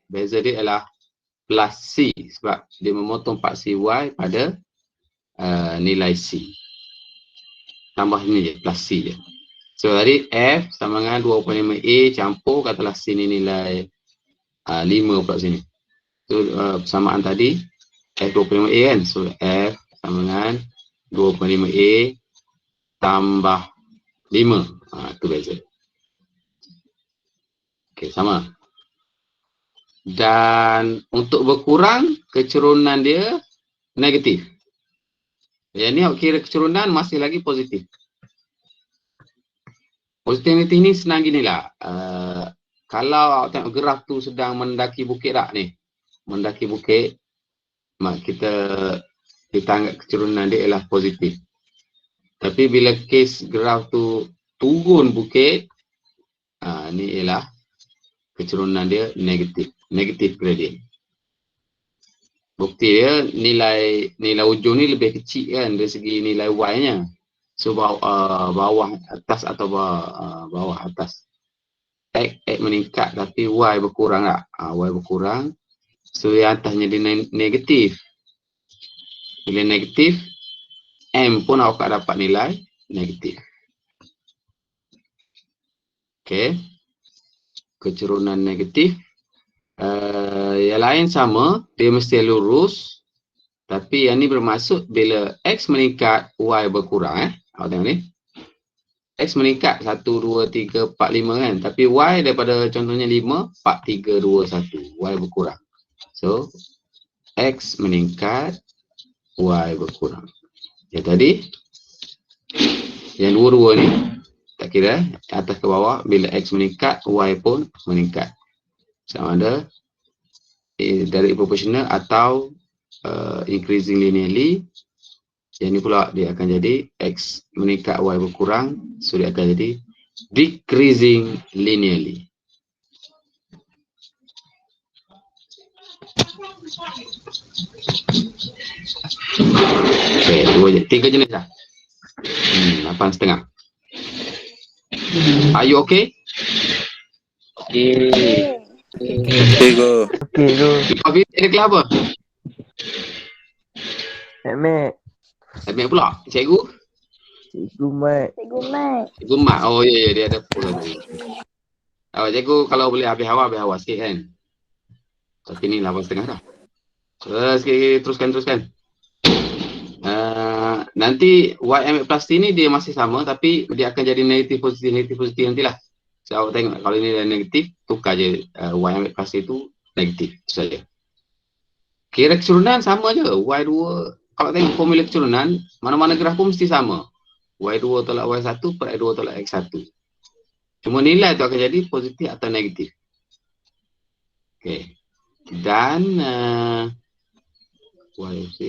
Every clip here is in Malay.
Beza dia ialah plus C sebab dia memotong part CY pada nilai C. Tambah ni je, plus C je. So tadi F sama dengan 2.5A campur katalah C ni nilai 5 pula sini. So persamaan tadi F 2.5A kan. So F sama dengan 2.5A tambah 5. Itu beza. Okey, sama. Dan untuk berkurang kecerunan dia negatif. Yang ni kira kecerunan masih lagi positif. Positivity ni senang gini lah. Kalau awak tengok graf tu sedang mendaki bukit tak ni? Mendaki bukit, kita anggap kecerunan dia ialah positif. Tapi bila kes graf tu turun bukit, ni ialah kecerunan dia negatif. Negatif gradient. Bukti dia nilai ujung ni lebih kecil kan dari segi nilai Y-nya. So bawah atas atau bawah atas. X meningkat tapi Y berkurang tak? Y berkurang. So yang atasnya dia negatif. Bila negatif, M pun awak dapat nilai negatif. Okey. Kecerunan negatif. Yang lain sama, dia mesti lurus. Tapi yang ni bermaksud bila X meningkat, Y berkurang. Awak tengok ni. X meningkat 1, 2, 3, 4, 5 kan. Tapi Y daripada contohnya 5, 4, 3, 2, 1. Y berkurang. So, X meningkat, Y berkurang. Yang tadi, yang dua-dua ni, tak kira atas ke bawah, bila X meningkat, Y pun meningkat. Sama ada direct proportional atau increasing linearly. Yang ni pula dia akan jadi X meningkat Y berkurang, so dia akan jadi decreasing linearly. Okay, 3 jenis dah. 8,5. Are you okay? Okay. Okay, go. Okay, go. Habis ada kelas apa? Mek. Pula, cikgu? Cikgu Mat. Cikgu Mat. Oh ya, dia ada post tadi. Cikgu kalau boleh habis awal sikit kan. Tapi ni 8,5 dah. Sikit, teruskan. Nanti YM plus T ni dia masih sama tapi dia akan jadi negatif positif nantilah. So awak tengok kalau ni dah negatif, tukar je YM plus T tu negatif. Itu saja. Kira kecerunan sama je. Y2, kalau tengok formula kecerunan, mana-mana graf pun mesti sama. Y2 tolak Y1 per Y2 tolak X1. Cuma nilai tu akan jadi positif atau negatif. Okey. Dan YC.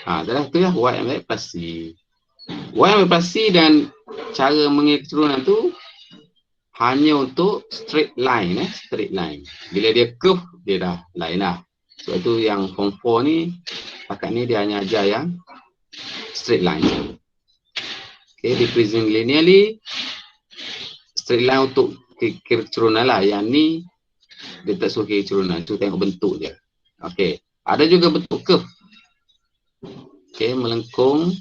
Dah tu lah YM plus C. YM plus C dan cara mengira kecerunan tu hanya untuk straight line. Straight line. Bila dia curve, dia dah lain lah. Sebab tu yang form 4 ni, pakat ni dia hanya ajar yang straight line. Okay, decreasing linearly. Straight line untuk kira kecerunan lah. Yang ni, dia tak suruh kira kecerunan. Tu tengok bentuk je. Okay. Ada juga bentuk curve. Okay, melengkung.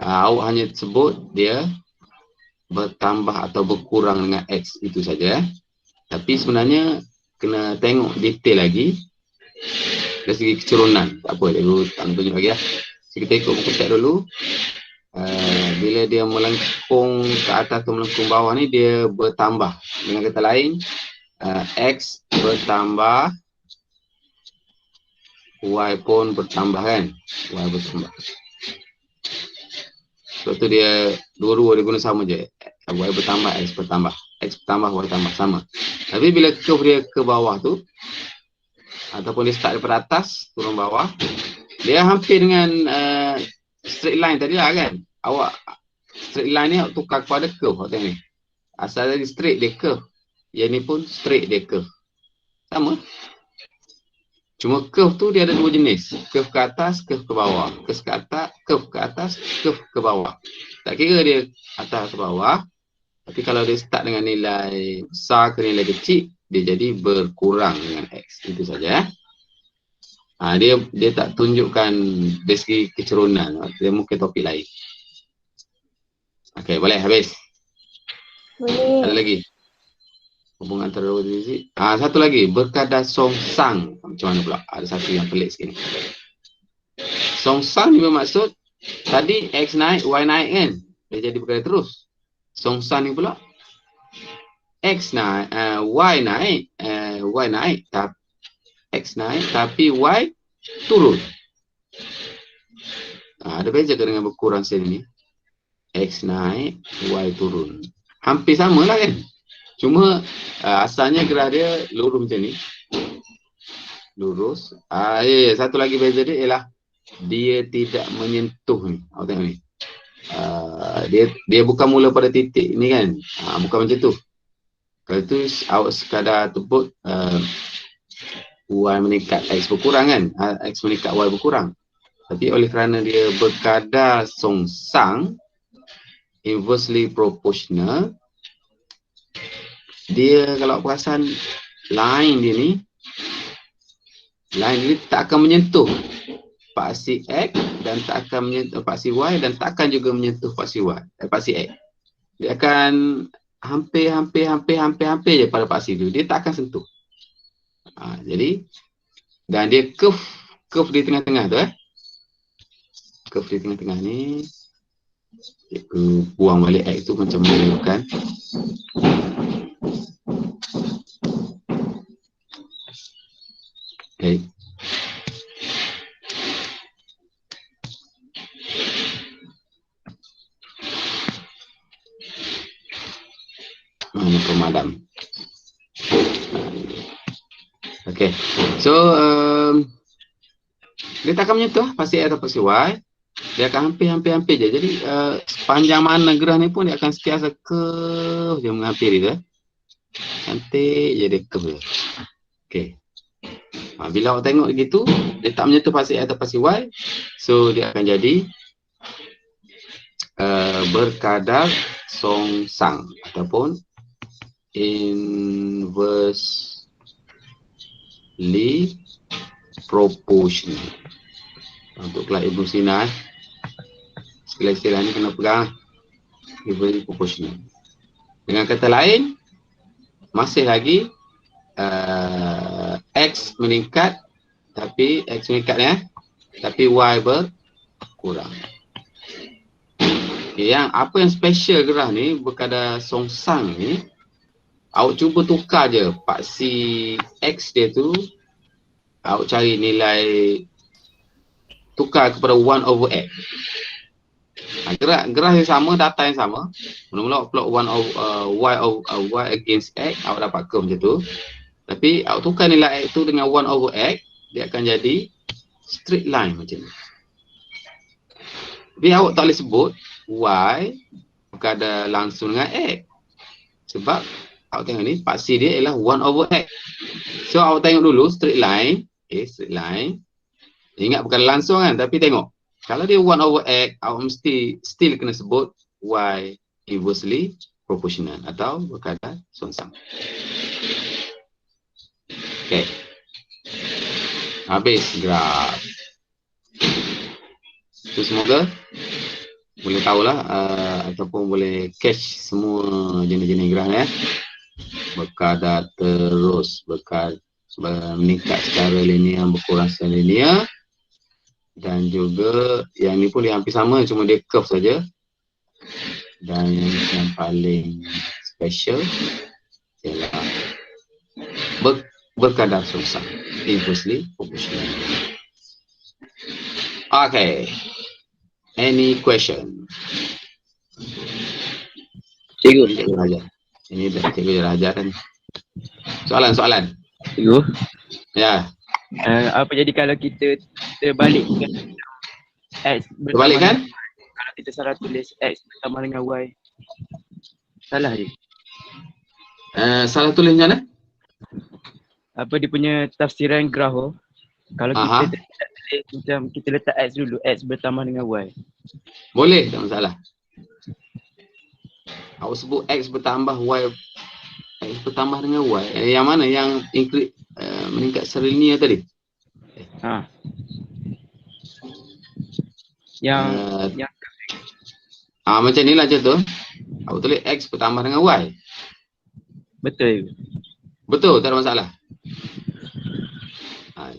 Awak hanya sebut dia bertambah atau berkurang dengan X. Itu saja. Tapi sebenarnya, kena tengok detail lagi. Dari segi kecerunan. Tak apa, cikgu tak tunjuk lagi lah. So, kita ikut buku tek dulu. Bila dia melengkung ke atas atau melengkung bawah ni, dia bertambah. Dengan kata lain, X bertambah, Y pun bertambah kan. Y bertambah. Sebab tu dia, dua-dua dia guna sama je. Y bertambah, X bertambah. X bertambah, Y bertambah, sama. Tapi bila curve dia ke bawah tu, ataupun dia start daripada atas, turun bawah, dia hampir dengan straight line tadi lah kan. Awak straight line ni awak tukar kepada curve. Awak tengok ni. Asal tadi straight dia curve. Yang ni pun straight dia curve. Sama. Cuma curve tu dia ada dua jenis. Curve ke atas, curve ke bawah. Curve ke atas, curve ke bawah. Tak kira dia atas ke bawah. Tapi kalau dia start dengan nilai besar ke nilai kecil, dia jadi berkurang dengan X. Itu saja. Dia tak tunjukkan dari segi kecerunan. Dia mungkin topik lain. Okey, boleh habis. Boleh. Ada lagi? Hubungan antara dua fizik. Satu lagi, berkadar songsang. Macam mana pula? Ada satu yang pelik sikit ni. Songsang ni bermaksud tadi X naik, Y naik kan? Dia jadi berkadar terus. Songsang ni pula X naik, Y naik, Y naik, X naik tapi Y turun. Ada beza ke dengan berkurang sel ni? X naik, Y turun. Hampir sama lah kan? Cuma asalnya graf dia lurus macam ni. Lurus. Satu lagi beza dia ialah dia tidak menyentuh ni. Awak tengok ni. Dia bukan mula pada titik ni kan? Bukan macam tu. Kalau tu awak sekadar tebut Y meningkat X berkurang kan? X meningkat Y berkurang. Tapi oleh kerana dia berkadar songsang, inversely proportional, dia kalau perasan line dia ni, line dia tak akan menyentuh paksi X dan tak akan menyentuh paksi Y dan tak akan juga menyentuh paksi X. Dia akan hampir je pada paksi tu. Dia tak akan sentuh. Jadi dan dia curve di tengah-tengah tu curve di tengah-tengah ni. Cikgu buang balik X tu macam mana bukan? Okay. Mana pemadam? Okay. So dia tak akan menyentuh pasti X atau pasti Y. Dia akan hampir je. Jadi sepanjang mana graf ni pun dia akan sentiasa curve je menghampiri tu. Cantik je dia curve. Okay. Bila awak tengok begitu, dia tak menyentuh pasti X atau pasti Y. So dia akan jadi berkadar songsang ataupun inversely proportional. Untuk kelak Ibn Sina, istilah ni kena pegang inversely proportional. Dengan kata lain, masih lagi X meningkat tapi X meningkat tapi Y berkurang. Okay, apa yang special graf ni berkadar songsang ni, awak cuba tukar je paksi X dia tu, awak cari nilai tukar kepada 1/X. Graf yang sama, data yang sama. Mula-mula awak plot Y against X, awak dapat curve macam tu. Tapi awak tukar nilai X tu dengan 1/X, dia akan jadi straight line macam ni. Tapi awak tak boleh sebut Y berkadar langsung dengan X. Sebab awak tengok ni, paksi dia ialah 1/X. So awak tengok dulu straight line. Straight line. Ingat bukan langsung kan, tapi tengok. Kalau dia 1/X, awak mesti still kena sebut Y inversely proportional atau berkadar songsang. Okay. Habis graf. So semoga boleh tahulah ataupun boleh catch semua jenis-jenis graf berkadar terus, meningkat secara linear, berkurang secara linear. Dan juga yang ni pun dia hampir sama, cuma dia curve saja. Dan yang paling special ialah berkadar songsang, inversely proportional. Okay. Any question? Cikgu ajar. Ini cikgu ajar kan. Soalan. Cikgu. Ya. Apa jadi kalau kita balikkan X berbalik kan? Kalau kita salah tulis X bersama dengan Y, salah je. Salah tulis macam mana? Apa dia punya tafsiran graf tu, kalau kita tulis macam kita letak X dulu, X bertambah dengan Y. Boleh, tak masalah. Awak sebut X bertambah Y X bertambah dengan Y. Yang mana? Yang meningkat secara linear tadi? Ha. Yang Macam ni lah contoh. Aku tulis X bertambah dengan Y. betul. Betul, tak ada masalah.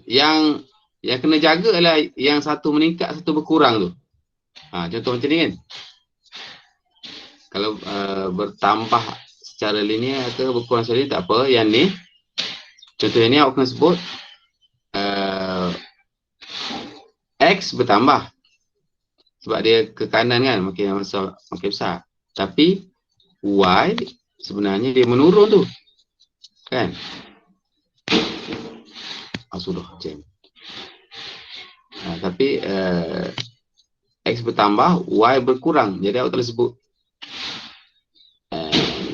Yang kena jaga adalah yang satu meningkat, satu berkurang tu. Contoh macam ni kan. Kalau bertambah secara linear atau berkurang secara linear, tak apa. Yang ni, contoh yang ni aku kena sebut X bertambah. Sebab dia ke kanan kan, makin besar. Tapi Y sebenarnya dia menurun tu. Kan? Sudah jam. Tapi X bertambah, Y berkurang. Jadi aku tak boleh sebut.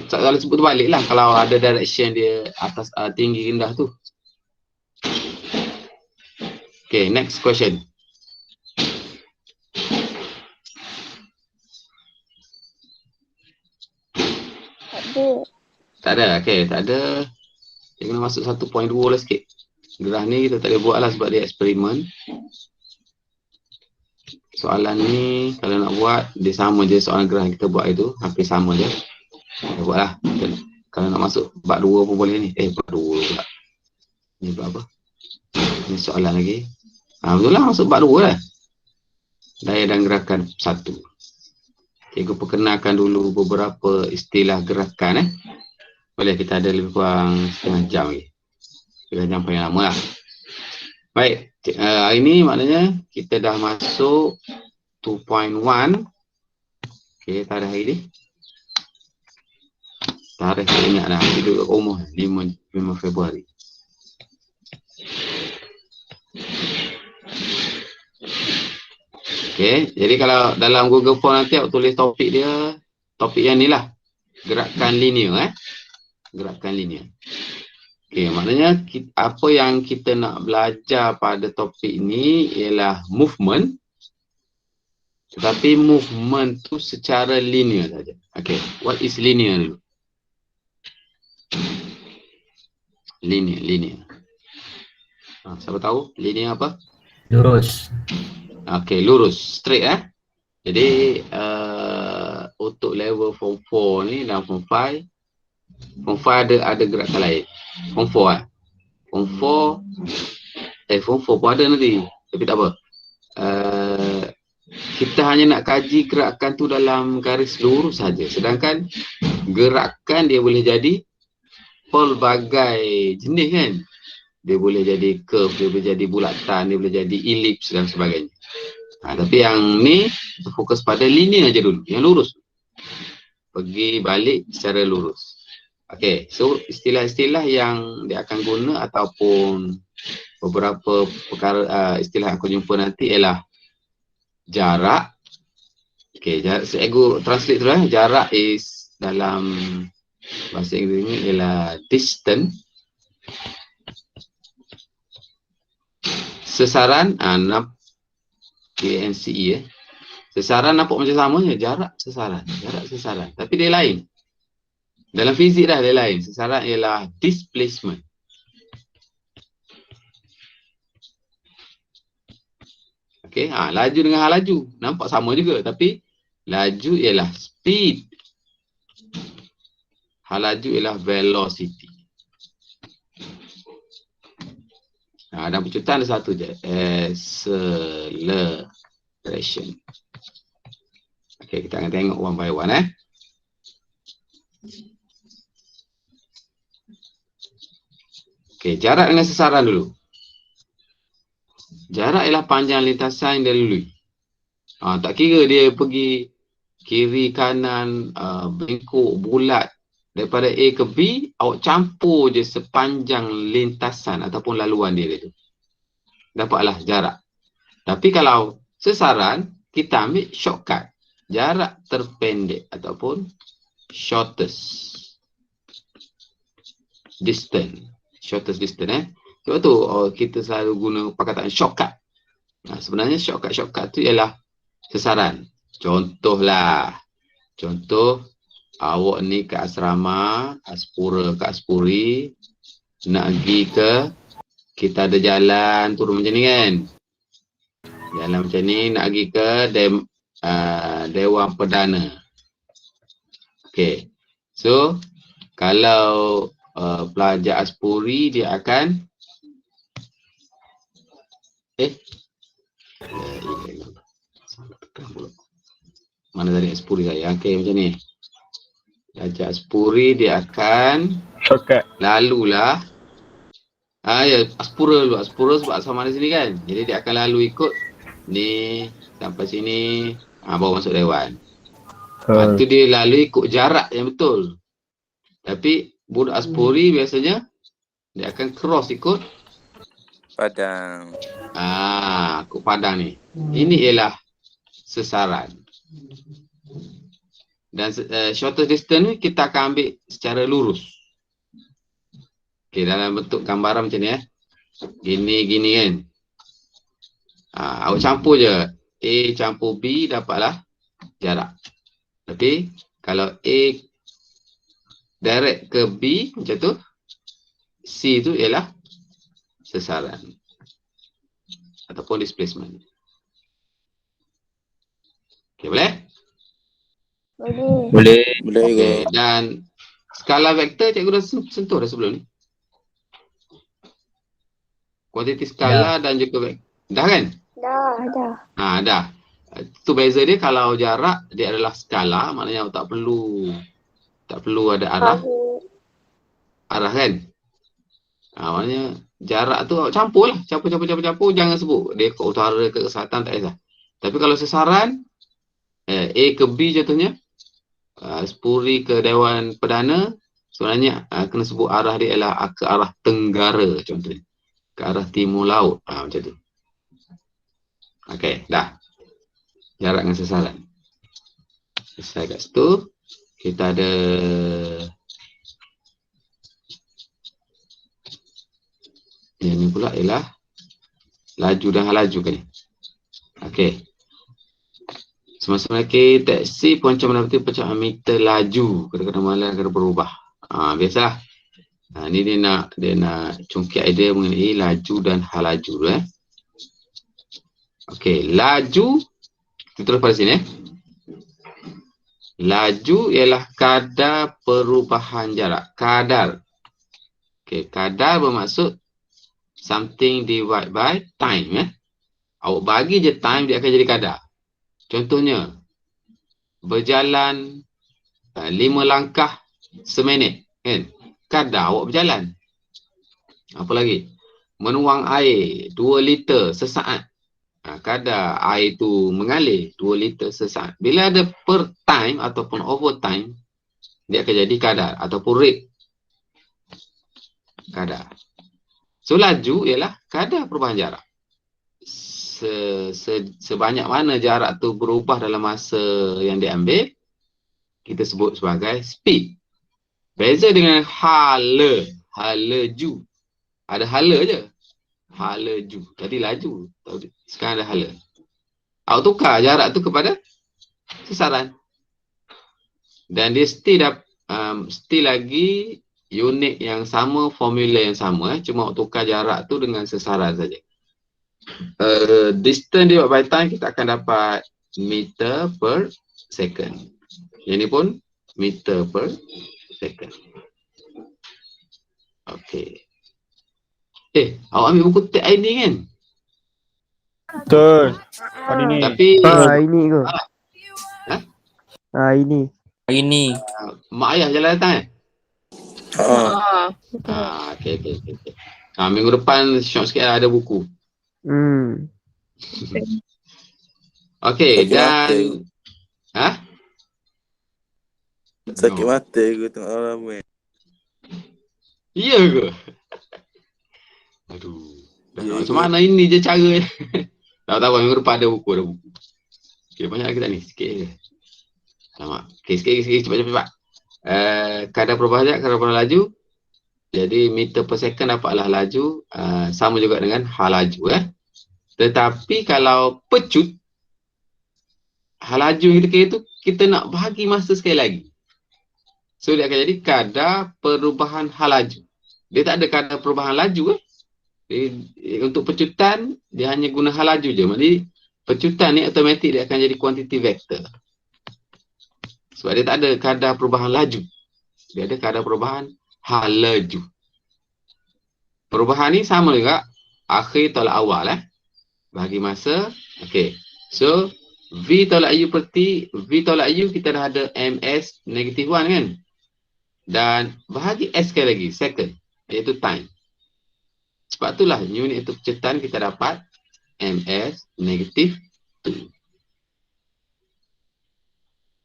Tak boleh sebut balik lah kalau ada direction dia atas tinggi rendah tu. Okay, next question. Tak ada. Okay, tak ada. Dia kena masuk 1.2 lah sikit. Gerah ni kita tak boleh buat lah sebab dia eksperimen. Soalan ni kalau nak buat, dia sama je soalan gerah yang kita buat itu. Hampir sama je. Kita buat lah. Kalau nak masuk bab 2 pun boleh ni. Bab 2 pula. Ni bab apa? Ni soalan lagi. Betul lah masuk bab 2 lah. Daya dan gerakan 1. Cikgu perkenalkan dulu beberapa istilah gerakan. Boleh, kita ada lebih kurang setengah jam lagi. Setengah jam paling lama lah. Baik, hari ni maknanya kita dah masuk 2.1. Okay, tarikh hari ni. Tarikh saya ingat dah, kita duduk rumah 5 Februari. Okay, jadi kalau dalam Google Form nanti aku tulis topik dia, topik yang ni lah. Gerakan linear Gerakan linear. Okay, maknanya apa yang kita nak belajar pada topik ni ialah movement. Tetapi movement tu secara linear saja. Okay, what is linear dulu? Linear. Siapa tahu linear apa? Lurus. Okay, lurus, straight Jadi untuk level form 4 ni dan form 5, form 5 ada gerakan lain. Form 4 form 4 pun ada nanti. Tapi tak apa. Kita hanya nak kaji gerakan tu dalam garis lurus saja. Sedangkan gerakan dia boleh jadi pelbagai jenis kan. Dia boleh jadi curve, dia boleh jadi bulatan, dia boleh jadi ellipse dan sebagainya. Tapi yang ni fokus pada linear aja dulu, yang lurus. Pergi balik secara lurus. Okay, so istilah-istilah yang dia akan guna ataupun beberapa perkara istilah yang aku jumpa nanti ialah jarak. Okay, cikgu translate tu jarak is dalam bahasa Inggeris ni ialah distance. Sesaran, DNCE Sesaran nampak macam sama je, jarak sesaran. Tapi dia lain. Dalam fizik dah dia lain. Sesaran ialah displacement. Okey, laju dengan hal laju. Nampak sama juga tapi laju ialah speed. Hal laju ialah velocity. Dan pencutan ada satu je. Acceleration. Okey, kita akan tengok one by one Okey, jarak dengan sesaran dulu. Jarak ialah panjang lintasan yang dia lalui. Tak kira dia pergi kiri, kanan, bengkok, bulat. Daripada A ke B, awak campur je sepanjang lintasan ataupun laluan dia tu. Dapatlah jarak. Tapi kalau sesaran, kita ambil shortcut. Jarak terpendek ataupun shortest distance. Shortest distance Sebab tu kita selalu guna perkataan shortcut. Sebenarnya shortcut tu ialah sesaran. Contoh awak ni ke asrama, Aspura ke Aspuri, nak pergi ke, kita ada jalan turun macam ni kan. Jalan macam ni nak pergi ke Dewan Perdana. Okay. So, kalau pelajar Aspuri dia akan mana tadi Aspuri saya? Okay, macam ni. Pelajar Aspuri dia akan Shortcut. lalulah. Ya, Aspura dulu. Aspura sebab sama di sini kan. Jadi dia akan lalu ikut ni sampai sini, baru masuk Dewan. Lepas tu dia lalu ikut jarak yang betul. Tapi budak Aspuri biasanya dia akan cross ikut Padang. ikut Padang ni. Ini ialah sesaran. Dan shortest distance ni kita akan ambil secara lurus. Okay, dalam bentuk gambaran macam ni Gini kan. Awak campur je. A campur B dapatlah jarak. Tapi kalau A direct ke B macam tu, C tu ialah sesaran ataupun displacement. Okay, boleh? Boleh. Boleh Okay, ke? dan skala vektor cikgu dah sentuh dah sebelum ni. Kuantiti skala dan juga vektor. Dah kan? Dah. Dah. Tu beza dia, kalau jarak dia adalah skala, maknanya tak perlu ada arah. Arah kan? Maknanya jarak tu campur lah. Campur. Jangan sebut dia ke utara ke selatan, tak kisah. Tapi kalau sesaran, A ke B contohnya, Aspuri ke Dewan Perdana, sebenarnya kena sebut arah dia ialah ke arah tenggara contohnya. Ke arah timur laut. Macam tu. Okey, dah. Jarak dengan sasaran. Selesai kat situ. Kita ada yang ni pula ialah laju dan halaju kan ni. Okey. Semasa menaiki taksi, punca mendapati pecahan meter laju. Kadang-kadang malam akan berubah. Biasalah. Ni dia nak cungkit idea mengenai laju dan halaju. Okey, laju. Kita terus pada sini. Laju ialah kadar perubahan jarak. Kadar. Okey, kadar bermaksud something divide by time. Awak bagi je time, dia akan jadi kadar. Contohnya, berjalan 5 langkah seminit. Kan? Kadar awak berjalan. Apa lagi? Menuang air 2 liter sesaat. Kadar air tu mengalir 2 liter sesaat. Bila ada per time ataupun overtime, dia akan jadi kadar ataupun rate. Kadar. So, laju ialah kadar perubahan jarak. Sebanyak mana jarak tu berubah dalam masa yang diambil, kita sebut sebagai speed. Beza dengan halaju. Ada hala je. Halaju. Tadi laju. Sekarang ada hala. Awak tukar jarak tu kepada sesaran. Dan dia still lagi unit yang sama, formula yang sama. Cuma awak tukar jarak tu dengan sesaran saja. Distance divided by time, kita akan dapat meter per second. Yang ni pun meter per second. Okey. Awak ambil buku teks ID kan? Betul. Hari ni. Tapi Ini ke? Ini. Hari ni. mak ayah jalan datang Okey. Minggu depan syok sikit ada buku. Okey, dan Sakit mata aku tengok orang ramai. Ya ke? Aduh. Ya Macam ke? mana ini je cara. Tahu minggu depan ada buku. Okey, banyak lagi tak ni? Sikit je. Alamak. Okey, sikit cepat. Kadar perubahan jarak, kadar perubahan laju. Jadi meter per second dapatlah laju, sama juga dengan halaju. Tetapi kalau pecut, halaju yang kita kira tu, kita nak bahagi masa sekali lagi. So dia akan jadi kadar perubahan hal laju. Dia tak ada kadar perubahan laju. Untuk pecutan, dia hanya guna hal laju je. Jadi pecutan ni automatik dia akan jadi quantity vector. Sebab dia tak ada kadar perubahan laju. Dia ada kadar perubahan hal laju. Perubahan ni sama juga akhir tolak awal bahagi masa. Okey. So V tolak U per T, V tolak U kita dah ada ms negative 1 kan. Dan bahagi S sekali lagi, second, iaitu time. Sebab itulah unit untuk pecutan kita dapat ms negative 2.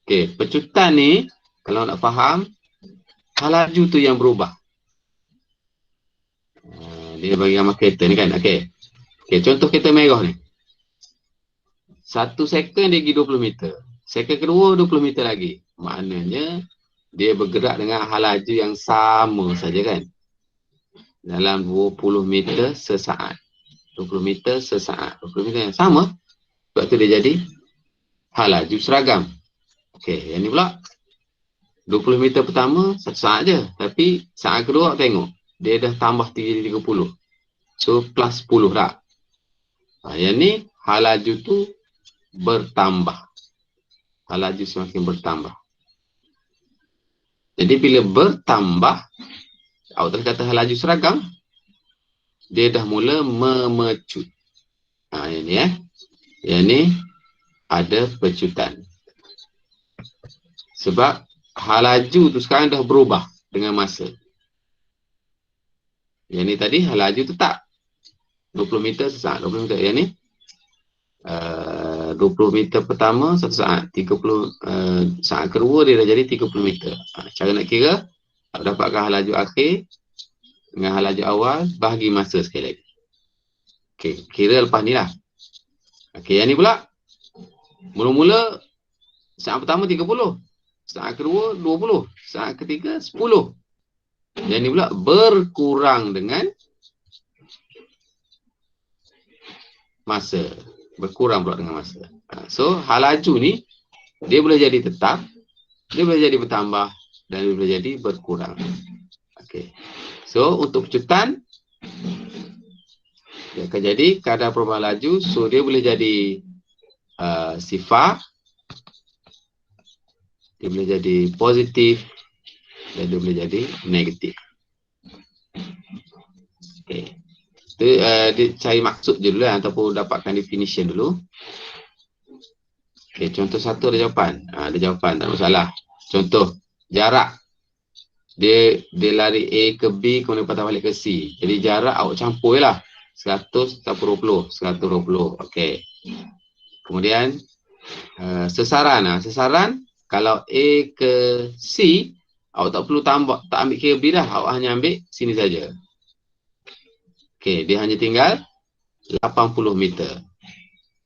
Okey, pecutan ni kalau nak faham, hal laju tu yang berubah. Dia bagi gambar kereta ni kan. Okey. Okey, contoh kereta merah ni. 1 second dia pergi 20 meter. Second kedua 20 meter lagi. Maknanya dia bergerak dengan hal laju yang sama saja kan. Dalam 20 meter sesaat. 20 meter sesaat. 20 meter yang sama. Sebab tu dia jadi hal laju seragam. Okey, yang ni pula 20 meter pertama 1 saat je. Tapi saat kedua tengok. Dia dah tambah 30. So plus 10 dah. Yang ni hal laju tu bertambah. Hal laju semakin bertambah. Jadi bila bertambah, awak kata hal laju seragam, dia dah mula memecut. Yang ni Yang ni ada pecutan. Sebab hal laju tu sekarang dah berubah dengan masa. Yang ni tadi hal laju tu tak. 20 meter sesaat. 20 meter. Yang ni 20 meter pertama 1 saat. 30 saat kedua dia dah jadi 30 meter. Cara nak kira, dapatkan hal laju akhir dengan hal laju awal, bahagi masa sekali lagi. Okey, kira lepas ni lah. Okey, yang ni pula mula-mula saat pertama 30. Saat kedua 20. Saat ketiga 10. Yang ni pula berkurang dengan masa. Berkurang pula dengan masa. So, hal laju ni, dia boleh jadi tetap, dia boleh jadi bertambah, dan dia boleh jadi berkurang. Okay. So, untuk pecutan, dia akan jadi kadar perubahan laju. So, dia boleh jadi sifar, dia boleh jadi positif, dan dia boleh jadi negatif. Okay. Dia cari maksud je dulu ataupun dapatkan definition dulu. Okay, contoh satu ada jawapan. Ada jawapan, tak masalah. Contoh, jarak. Dia lari A ke B, kemudian patah balik ke C. Jadi jarak awak campur je lah. 100 atau 20. 120. Okay. Kemudian, sesaran. Sesaran, kalau A ke C, awak tak perlu tambah, tak ambil kira B dah. Awak hanya ambil sini saja. Okey, dia hanya tinggal 80 meter.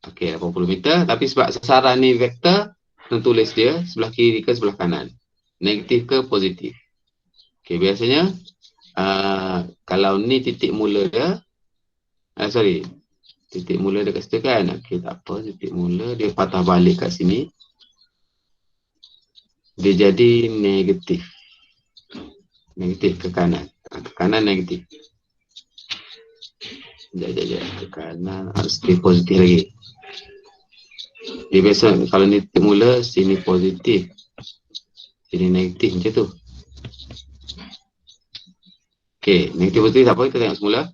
Okey, 80 meter. Tapi sebab sasaran ni vektor, kita tulis dia sebelah kiri ke sebelah kanan. Negatif ke positif. Okey, biasanya kalau ni titik mula dia, titik mula dia kat situ kan. Okey, tak apa. Titik mula dia patah balik kat sini. Dia jadi negatif. Negatif ke kanan. Ke kanan negatif. Sekejap. Ke kanan. Still positif lagi. Dia biasa kalau ni titik mula, sini positif. Sini negatif macam tu. Okey, negatif positif apa? Kita tengok semula.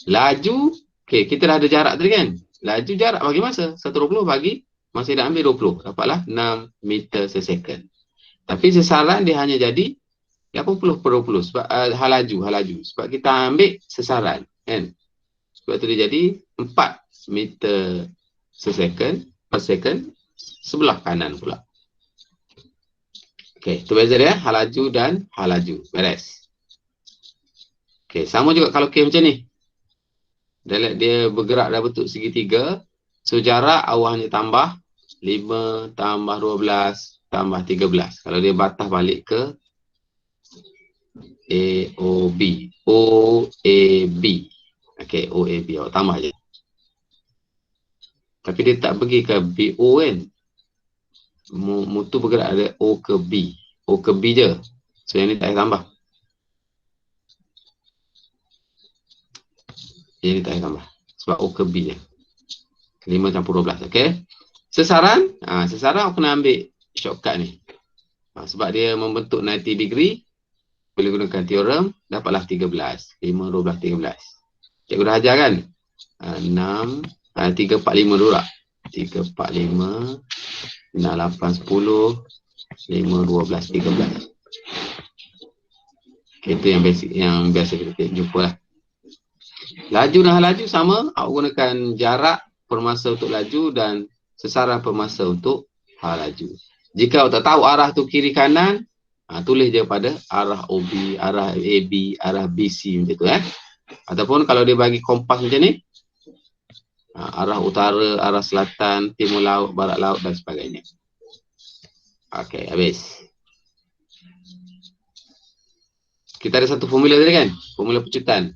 Laju. Okey, kita dah ada jarak tadi kan? Laju jarak bagi masa. 120 bagi masa dah ambil 20. Dapatlah 6 meter sesecond. Tapi sesaran dia hanya jadi 80 per 20. Sebab hal laju. Sebab kita ambil sesaran. Kan? Sebab tu dia jadi 4 meter per second sebelah kanan pula. Okey, tu beza dia. Hal laju dan hal laju. Beres. Okey, sama juga kalau K macam ni. Dia bergerak dalam bentuk segitiga. So, jarak awak hanya tambah 5 tambah 12 tambah 13. Kalau dia batah balik ke OAB. Okey, OAB. Awak tambah je. Tapi dia tak pergi ke BO kan. Mutu bergerak ada O ke B. O ke B je. So yang ni tak payah tambah. Yang ni tak payah tambah. Sebab O ke B je. 5 campur 12. Okay. Sesaran. Sesaran aku kena ambil shortcut ni. Sebab dia membentuk 90 degree. Boleh gunakan teorem. Dapatlah 13. 5, 12, 13. Cikgu dah ajar kan? 6, 3, 4, 5 dulu lah. 3, 4, 5, 6, 8, 10, 5, 12, 13. Okay, itu yang basic, yang biasa kita jumpa lah. Laju dan laju sama. Awak gunakan jarak per masa untuk laju dan sesaran per masa untuk laju. Jika awak tak tahu arah tu kiri kanan, tulis je pada arah OB, arah AB, arah BC macam tu Ataupun kalau dia bagi kompas macam ni, arah utara, arah selatan, timur laut, barat laut dan sebagainya. Okey, habis. Kita ada satu formula tadi kan? Formula pecutan.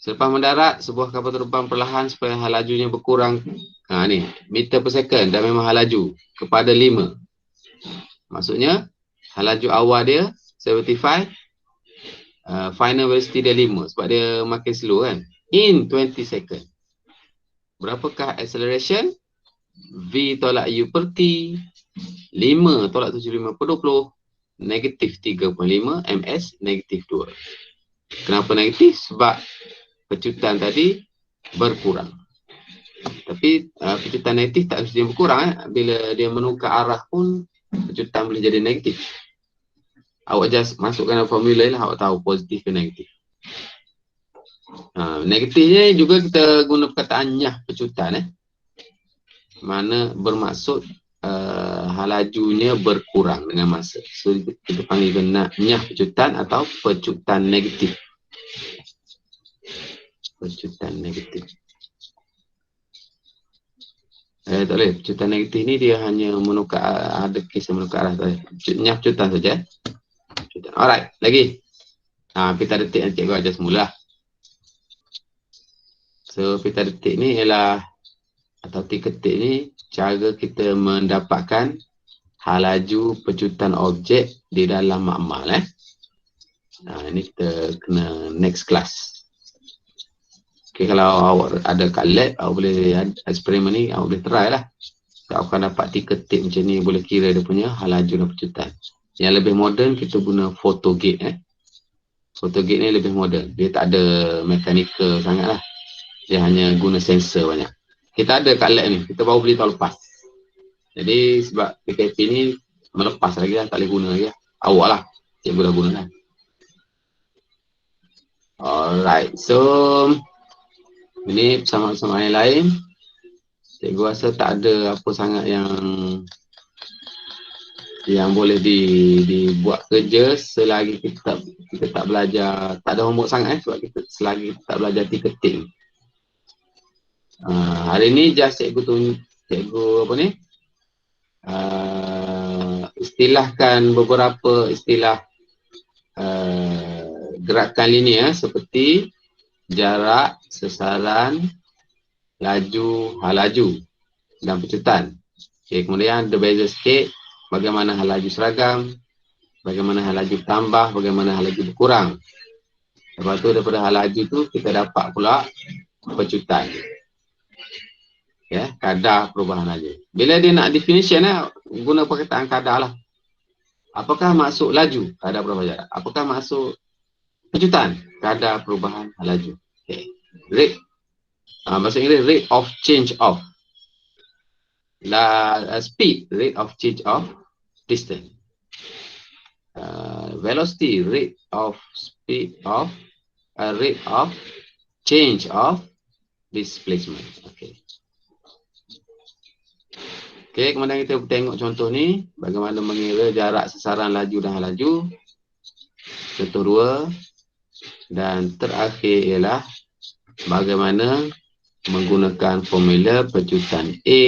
Selepas mendarat, sebuah kapal terbang perlahan supaya hal lajunya berkurang. Ni, meter per second dan memang hal laju kepada 5. Maksudnya, hal laju awal dia 75, final velocity dia 5 sebab dia makin slow kan. In 20 second. Berapakah acceleration? V tolak U per T, 5 tolak 75 per 20, negatif 3.5, ms negatif 2. Kenapa negatif? Sebab pecutan tadi berkurang. Tapi pecutan negatif tak mesti berkurang. Bila dia menukar arah pun, pecutan boleh jadi negatif. Awak just masukkan formula lah, awak tahu positif ke negatif. Negatifnya juga kita guna perkataan nyah pecutan mana bermaksud hal lajunya berkurang dengan masa. So kita panggil nyah pecutan atau pecutan negatif. Pecutan negatif. Tak boleh. Pecutan negatif ni dia hanya menukar, ada kes yang menukar arah saja. Nyah pecutan saja. Alright, lagi. Pita detik yang cikgu ajar semula. So pita detik ni ialah atau tiketik ni cara kita mendapatkan hal laju pecutan objek di dalam makmal ini kita kena next class. Okay, kalau awak ada kat lab, awak boleh eksperimen ni, awak boleh try lah. Awak akan dapat tiketik macam ni, boleh kira dia punya hal laju dan pecutan. Yang lebih moden kita guna photo gate Photo gate ni lebih moden. Dia tak ada mekanikal sangat lah. Dia hanya guna sensor banyak. Kita ada kat lab ni, kita baru beli tahun lepas. Jadi sebab PKP ni melepas lagi lah, tak boleh guna lagi lah. Awak lah, cikgu dah guna lah. Alright, so ini sama-sama yang lain. Cikgu rasa tak ada apa sangat yang boleh dibuat kerja selagi kita tak belajar, tak ada homework sangat sebab selagi kita tak belajar tiketing. Hari ni just cikgu apa ni? Istilahkan beberapa istilah gerakan linear seperti jarak, sesaran, laju, hal laju dan pecutan. Okay, kemudian ada beza sikit bagaimana hal laju seragam, bagaimana hal laju bertambah, bagaimana hal laju berkurang. Lepas tu daripada hal laju tu kita dapat pula pecutan. Kadar perubahan laju. Bila dia nak definition guna perkataan kadar lah. Apakah maksud laju? Kadar perubahan jarak. Apakah maksud pecutan? Kadar perubahan laju. Okay. Rate. Bahasa Inggeris rate of change of. Speed, rate of change of distance. Velocity, rate of speed of rate of change of displacement. Okay. Okay, kemudian kita tengok contoh ni, bagaimana mengira jarak, sesaran, laju dan hal laju. Contoh 2. Dan terakhir ialah bagaimana menggunakan formula pecutan A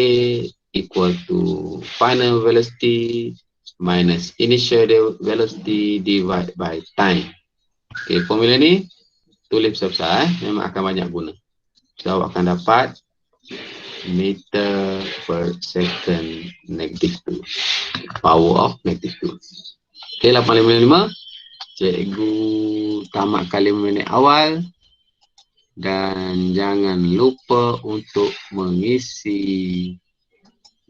equal to final velocity minus initial velocity divided by time. Okay, formula ni tulis besar-besar memang akan banyak guna. So awak akan dapat meter per second negative 2. Power of magnitude. Okay, 855. Cikgu tamatkan 5 minit awal. Dan jangan lupa untuk mengisi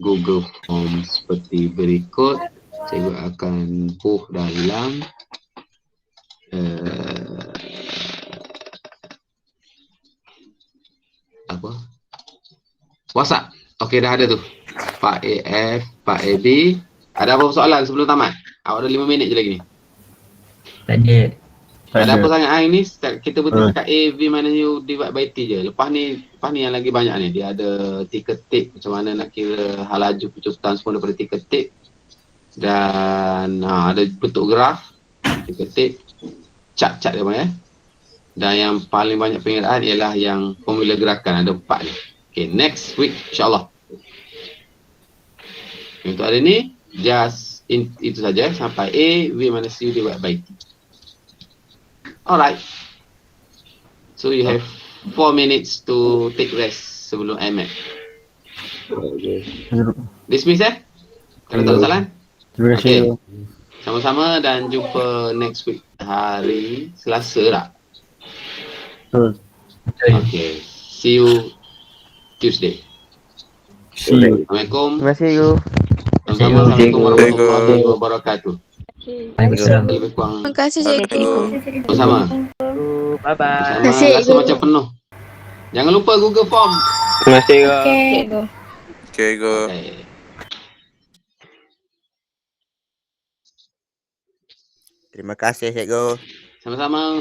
Google Form seperti berikut. Cikgu akan dah hilang. Apa? WhatsApp. Okey, dah ada tu. Pak AF, Pak AB. Ada apa soalan sebelum tamat? Awak ada 5 minit je lagi ni. Tak ada. Ada apa sangat hari ni? Kita betul cakap AV mana you divide by T je. Lepas ni yang lagi banyak ni. Dia ada ticker tape. Macam mana nak kira hal laju pencutan semua daripada ticker tape. Dan ada bentuk graf. Ticker tape. Chart dia panggil. Dan yang paling banyak pengiraan ialah yang formula gerakan. Ada 4 ni. Okay, next week insyaAllah. Untuk hari ni, just itu saja. Sampai A, V minus U divide by T. Alright. So you have 4 minutes to take rest sebelum IMAT. Dismiss Kalau tak ada soalan? Terima kasih. Sama-sama dan jumpa next week hari Selasa tak? Okay. See you Tuesday. See you. Assalamualaikum. Terima kasih, Guru. Assalamualaikum warahmatullahi wabarakatuh. Waalaikumsalam. Lebih kurang Terima kasih cikgu. sama. Bye-bye. Sama rasa macam penuh. Jangan lupa Google Form. Terima kasih. Okey. Okay, go. Okay. Terima kasih, Cikgu. Sama-sama.